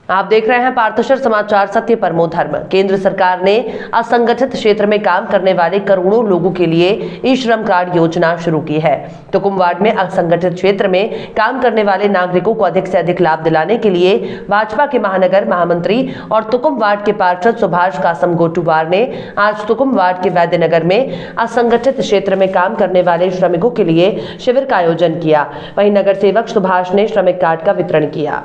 आप देख रहे हैं पार्थशर समाचार, सत्य परमो धर्म। केंद्र सरकार ने असंगठित क्षेत्र में काम करने वाले करोड़ों लोगों के लिए ई श्रम कार्ड योजना शुरू की है। तुकुम वार्ड में असंगठित क्षेत्र में काम करने वाले नागरिकों को अधिक से अधिक लाभ दिलाने के लिए भाजपा के महानगर महामंत्री और तुकुम वार्ड के पार्षद सुभाष कासम गोटूवार ने आज तुकुम वार्ड के वैद्यनगर में असंगठित क्षेत्र में काम करने वाले श्रमिकों के लिए शिविर का आयोजन किया। वहीं नगर सेवक सुभाष ने श्रमिक कार्ड का वितरण किया।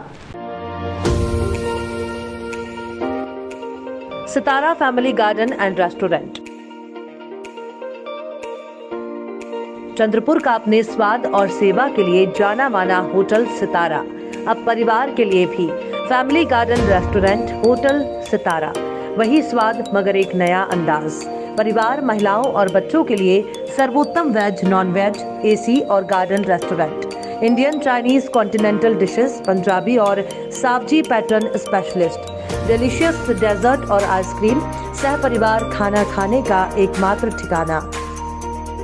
Sitara family garden and restaurant. Chandrapur का अपने स्वाद और सेवा के लिए जाना माना होटल सितारा अब परिवार के लिए भी फैमिली गार्डन रेस्टोरेंट होटल सितारा, वही स्वाद मगर एक नया अंदाज। परिवार, महिलाओं और बच्चों के लिए सर्वोत्तम वेज, नॉन वेज, एसी और garden restaurant, Indian, Chinese, continental dishes, Punjabi और Saoji pattern specialist, delicious dessert और आइसक्रीम, सह परिवार खाना खाने का एकमात्र ठिकाना।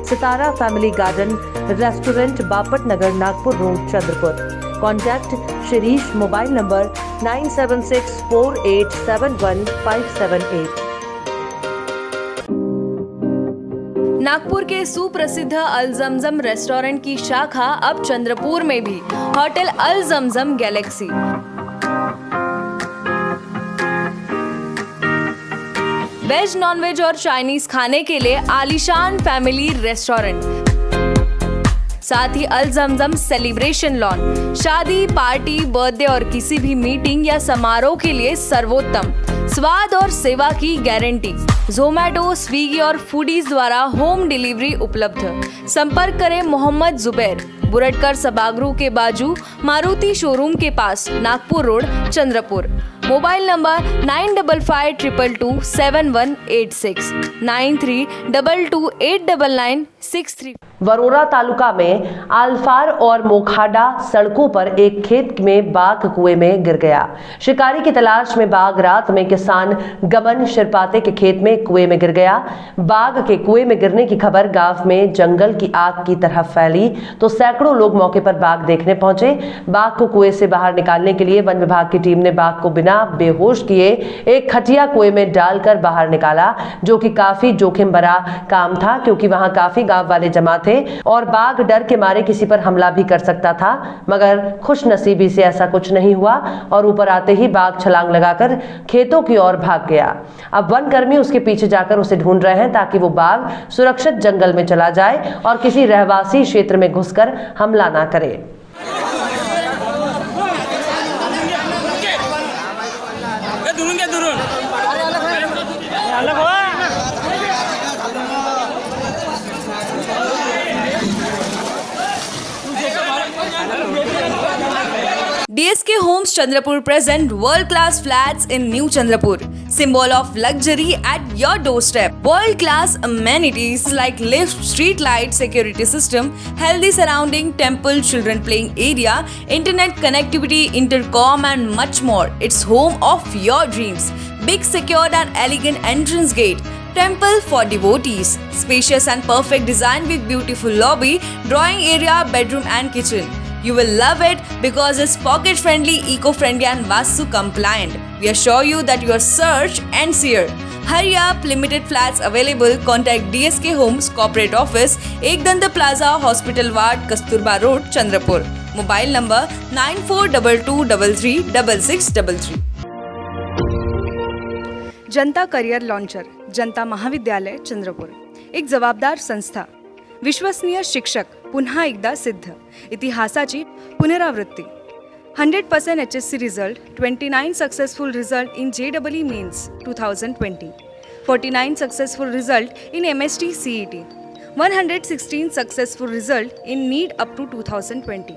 Sitara family garden restaurant, Bapat Nagar, Nagpur road, Chandrapur. Contact Shirish, mobile number 9764871578। Nagpur के सुप्रसिद्ध अल जमजम रेस्टोरेंट की शाखा अब चंद्रपुर में भी, होटल अल जमजम गैलेक्सी। वेज, नॉनवेज और चाइनीज खाने के लिए आलीशान फैमिली रेस्टोरेंट, साथ ही अल जमजम सेलिब्रेशन लॉन, शादी, पार्टी, बर्थडे और किसी भी मीटिंग या समारोह के लिए सर्वोत्तम स्वाद और सेवा की गारंटी। ज़ोमैटो, स्विगी और फूडीज द्वारा होम डिलीवरी उपलब्ध। संपर्क करें मोहम्मद जुबैर, बुरटकर सभागृह के बाजू, मारुति शोरूम के पास, Nagpur road, Chandrapur. Mobile number 9552227186 9322899963। Warora taluka में आलफार और मोखाडा सड़कों पर एक खेत में बाघ कुएं में गिर गया। शिकारी की तलाश में बाघ रात में किसान गमन शिरपाते के खेत में कुएं में गिर गया। बाघ के कुएं में गिरने की खबर गांव में जंगल की आग की तरह फैली तो सैकड़ों लोग मौके पर बाघ देखने पहुंचे। बाघ को कुएं से बाहर निकालने के लिए वन विभाग की टीम ने बाघ को बिना बेहोश किए एक खटिया कुएं में डालकर बाहर निकाला, जो कि काफी जोखिम भरा काम था क्योंकि वहां काफी गांव वाले जमा थे और बाघ डर के मारे किसी पर हमला भी कर सकता था, मगर खुशनसीबी से ऐसा कुछ नहीं हुआ और ऊपर आते ही बाघ छलांग लगाकर खेतों की ओर भाग गया। अब वन कर्मी उसके पीछे जाकर उसे ढूंढ रहे हैं ताकि वो बाघ सुरक्षित जंगल में चला जाए और किसी रहवासी क्षेत्र में घुसकर हमला ना करे। DSK Homes Chandrapur present world-class flats in New Chandrapur, symbol of luxury at your doorstep. World-class amenities like lift, street light, security system, healthy surrounding, temple, children playing area, internet connectivity, intercom and much more. It's home of your dreams. Big, secured and elegant entrance gate. Temple for devotees. Spacious and perfect design with beautiful lobby, drawing area, bedroom and kitchen. You will love it because it's pocket friendly, eco-friendly and Vastu compliant. We assure you that your search ends here. Hurry up, limited flats available. Contact DSK Homes Corporate Office, Ekdanta Plaza, Hospital Ward, Kasturba Road, Chandrapur. Mobile number 9422336633। Janata career launcher, जनता महाविद्यालय चंद्रपूर, एक जबाबदार संस्था, विश्वसनीय शिक्षक, पुन्हा एकदा सिद्ध, इतिहासाची पुनरावृत्ती, 100% HSC result, 29 successful result in JEE mains 2020, 49 successful result in MST CET, 116 successful result in NEET up to 2020.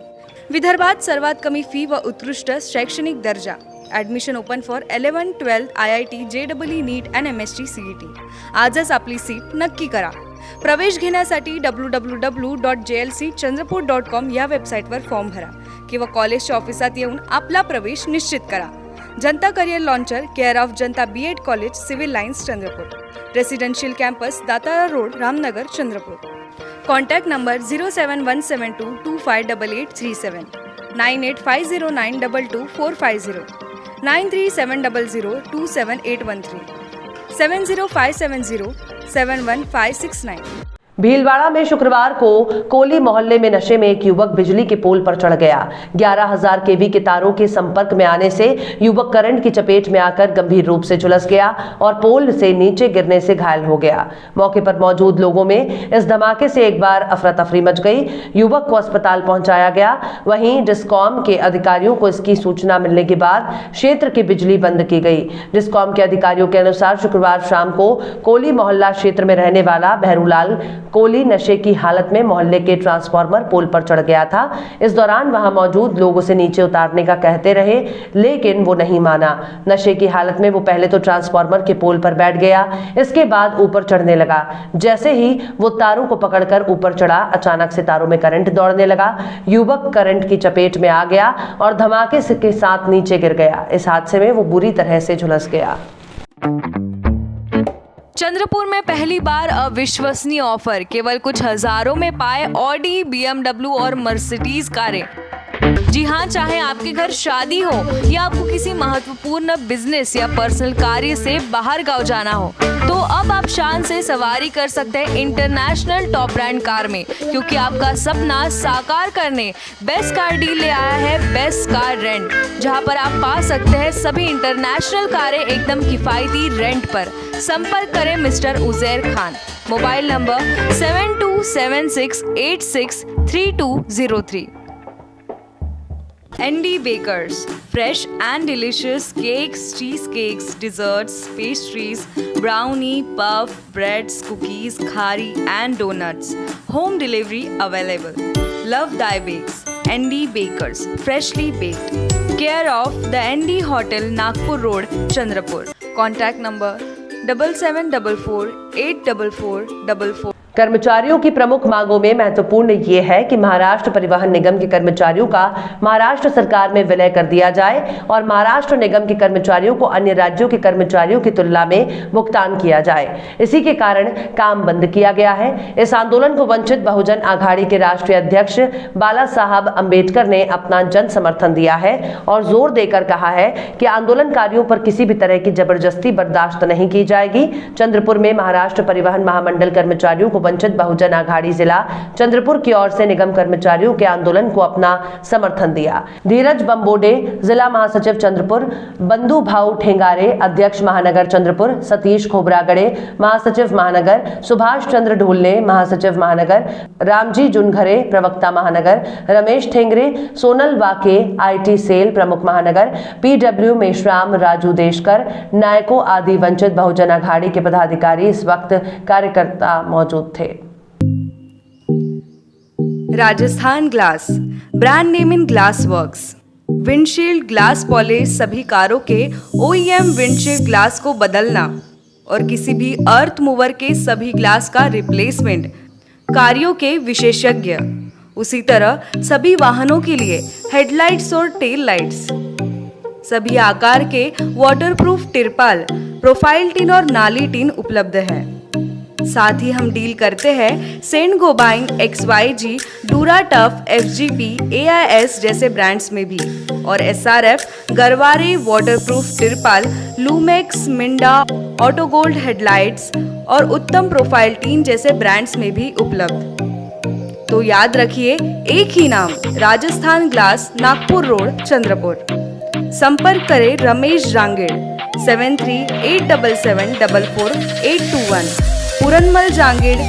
विदर्भात सर्वात कमी फी व उत्कृष्ट शैक्षणिक दर्जा. Admission open for 11-12 IIT, JEE, NEET and MST CET. आजच आपली सीट नक्की करा. प्रवेश घेण्यासाठी www.jlcchandrapur.com या वेबसाईटवर फॉर्म भरा किंवा कॉलेजच्या ऑफिसात येऊन आपला प्रवेश निश्चित करा. Janata career launcher, care of Janata BEd college, civil lines, Chandrapur. Residential campus, Datara road, Ramnagar, Chandrapur. Contact number 07172258837, 9850922450, 9370027813 7057071569। Bhilwara में शुक्रवार को कोली मोहल्ले में नशे में एक युवक बिजली के पोल पर चढ़ गया। 11,000 केवी के तारों के संपर्क में आने से युवक करंट की चपेट में आकर गंभीर रूप से झुलस गया और पोल से नीचे गिरने से घायल हो गया। मौके पर मौजूद लोगों में इस धमाके से एक बार अफरा तफरी मच गई। युवक को अस्पताल पहुंचाया गया। वहीं डिस्कॉम के अधिकारियों को इसकी सूचना मिलने के बाद क्षेत्र की बिजली बंद की गई। डिस्कॉम के अधिकारियों के अनुसार शुक्रवार शाम को कोली मोहल्ला क्षेत्र में रहने वाला बहरूलाल कोली नशे की हालत में मोहल्ले के ट्रांसफार्मर पोल पर चढ़ गया था। इस दौरान वहां मौजूद लोगों से नीचे उतारने का कहते रहे, लेकिन वो नहीं माना। नशे की हालत में वो पहले तो ट्रांसफार्मर के पोल पर बैठ गया, इसके बाद ऊपर चढ़ने लगा। जैसे ही वो तारों को पकड़कर ऊपर चढ़ा, अचानक से तारों में करंट दौड़ने लगा। युवक करंट की चपेट में आ गया और धमाके के साथ नीचे गिर गया। इस हादसे में वो बुरी तरह से झुलस गया। चंद्रपुर में पहली बार अविश्वसनीय ऑफर, केवल कुछ हजारों में पाए ऑडी, बीएमडब्ल्यू और मर्सिडीज कारें। जी हाँ, चाहे आपके घर शादी हो या आपको किसी महत्वपूर्ण बिजनेस या पर्सनल कार्य से बाहर गांव जाना हो, तो अब आप शान से सवारी कर सकते हैं इंटरनेशनल टॉप ब्रांड कार में, क्योंकि आपका सपना साकार करने बेस्ट कार डील ले आया है बेस्ट कार रेंट, जहां पर आप पा सकते हैं सभी इंटरनेशनल कारें एकदम किफायती रेंट पर। संपर्क करें mister Uzair Khan. Mobile number 7276863203। ND Bakers, fresh and delicious cakes, cheesecakes, desserts, pastries, brownie, puff, breads, cookies, khari and donuts. Home delivery available. Love Thy Bakes. ND Bakers, freshly baked. Care of the ND Hotel, Nagpur Road, Chandrapur. Contact number 7744844444। कर्मचारियों की प्रमुख मांगों में महत्वपूर्ण ये है कि महाराष्ट्र परिवहन निगम के कर्मचारियों का महाराष्ट्र सरकार में विलय कर दिया जाए और महाराष्ट्र निगम के कर्मचारियों को अन्य राज्यों के कर्मचारियों की तुलना में भुगतान किया जाए। इसी के कारण काम बंद किया गया है। इस आंदोलन को वंचित बहुजन आघाड़ी के राष्ट्रीय अध्यक्ष बाला साहब अम्बेडकर ने अपना जन समर्थन दिया है और जोर देकर कहा है कि आंदोलनकारियों पर किसी भी तरह की जबरदस्ती बर्दाश्त नहीं की जाएगी। चंद्रपुर में महाराष्ट्र परिवहन महामंडल कर्मचारियों को वंचित बहुजन आघाड़ी जिला चंद्रपुर की ओर से निगम कर्मचारियों के आंदोलन को अपना समर्थन दिया। धीरज बम्बोडे जिला महासचिव चंद्रपुर, बंधु भाऊ ठेंगारे अध्यक्ष महानगर चंद्रपुर, सतीश खोबरागड़े महासचिव महानगर, सुभाष चंद्र ढोलने महासचिव महानगर, रामजी जुनघरे प्रवक्ता महानगर, रमेश ठेंगरे, सोनल वाके IT सेल प्रमुख महानगर, PW मेश्राम, राजू देशकर, नायको आदि वंचित बहुजन आघाड़ी के पदाधिकारी इस वक्त कार्यकर्ता मौजूद थे। Rajasthan glass, brand name in glass works. Windshield glass polish, सभी कारों के OEM विंडशील्ड ग्लास को बदलना और किसी भी अर्थ मूवर के सभी ग्लास का रिप्लेसमेंट, कार्यों के विशेषज्ञ। उसी तरह सभी वाहनों के लिए हेडलाइट्स और टेल लाइट्स, सभी आकार के वाटरप्रूफ तिरपाल, प्रोफाइल टिन और नाली टिन उपलब्ध है। साथ ही हम डील करते हैं Saint Gobain, XYG, Dura tough, FGP, AIS जैसे ब्रांड्स में भी, और SRF, गरवारे वाटरप्रूफ तिरपाल, लूमेक्स, मिंडा, ऑटोगोल्ड हेडलाइट्स और उत्तम प्रोफाइल टीन जैसे ब्रांड्स में भी उपलब्ध। तो याद रखिए, एक ही नाम, राजस्थान ग्लास, नागपुर रोड, चंद्रपुर। संपर्क करें रमेश जांगेड़ 7387744821, पूरनमल जांगेड़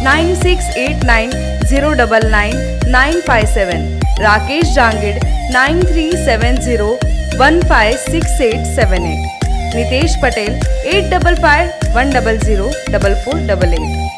9689099957, राकेश जांगेड़ 9370156878, नितेश पटेल 8551004488।